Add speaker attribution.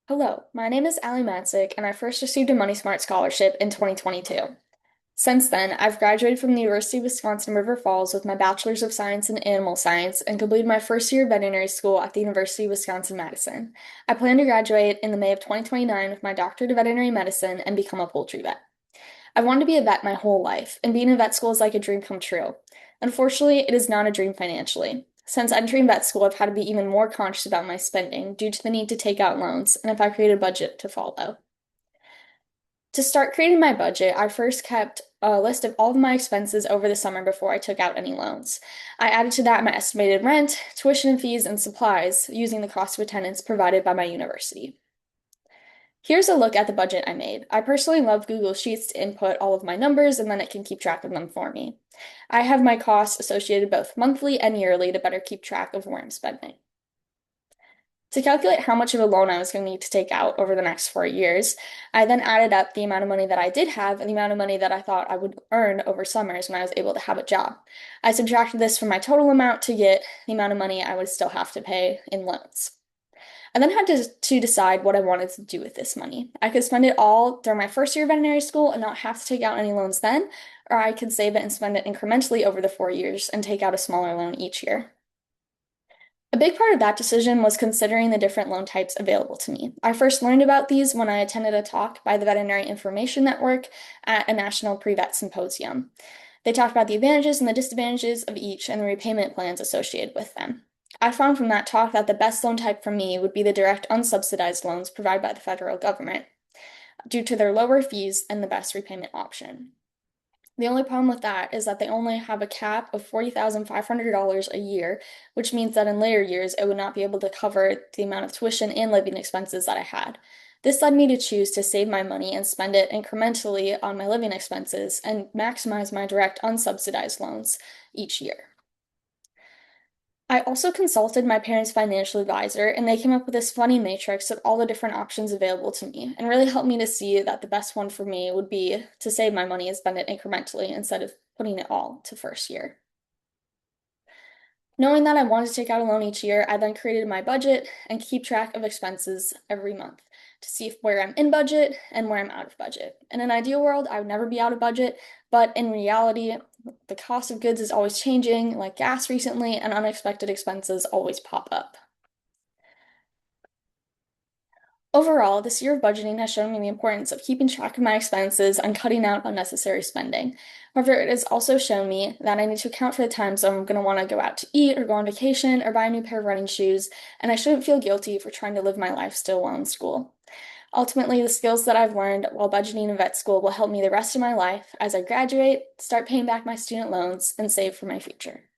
Speaker 1: Hello, my name is Allie Matzik, and I first received a Money Smart scholarship in 2022. Since then, I've graduated from the University of Wisconsin River Falls with my Bachelor's of Science in Animal Science and completed my first year of veterinary school at the University of Wisconsin-Madison. I plan to graduate in the May of 2029 with my doctorate of veterinary medicine and become a poultry vet. I've wanted to be a vet my whole life, and being in vet school is like a dream come true. Unfortunately, it is not a dream financially. Since entering vet school, I've had to be even more conscious about my spending due to the need to take out loans and if I create a budget to follow. To start creating my budget, I first kept a list of all of my expenses over the summer before I took out any loans. I added to that my estimated rent, tuition fees, and supplies using the cost of attendance provided by my university. Here's a look at the budget I made. I personally love Google Sheets to input all of my numbers and then it can keep track of them for me. I have my costs associated both monthly and yearly to better keep track of where I'm spending. To calculate how much of a loan I was going to need to take out over the next 4 years, I then added up the amount of money that I did have and the amount of money that I thought I would earn over summers when I was able to have a job. I subtracted this from my total amount to get the amount of money I would still have to pay in loans. I then had to decide what I wanted to do with this money. I could spend it all during my first year of veterinary school and not have to take out any loans then, or I could save it and spend it incrementally over the 4 years and take out a smaller loan each year. A big part of that decision was considering the different loan types available to me. I first learned about these when I attended a talk by the Veterinary Information Network at a national pre-vet symposium. They talked about the advantages and the disadvantages of each and the repayment plans associated with them. I found from that talk that the best loan type for me would be the direct unsubsidized loans provided by the federal government, due to their lower fees and the best repayment option. The only problem with that is that they only have a cap of $40,500 a year, which means that in later years it would not be able to cover the amount of tuition and living expenses that I had. This led me to choose to save my money and spend it incrementally on my living expenses and maximize my direct unsubsidized loans each year. I also consulted my parents' financial advisor, and they came up with this funny matrix of all the different options available to me, and really helped me to see that the best one for me would be to save my money and spend it incrementally instead of putting it all to first year. Knowing that I wanted to take out a loan each year, I then created my budget and keep track of expenses every month to see where I'm in budget and where I'm out of budget. In an ideal world, I would never be out of budget, but in reality, the cost of goods is always changing, like gas recently, and unexpected expenses always pop up. Overall, this year of budgeting has shown me the importance of keeping track of my expenses and cutting out unnecessary spending. However, it has also shown me that I need to account for the times I'm going to want to go out to eat or go on vacation or buy a new pair of running shoes, and I shouldn't feel guilty for trying to live my life still while in school. Ultimately, the skills that I've learned while budgeting in vet school will help me the rest of my life as I graduate, start paying back my student loans, and save for my future.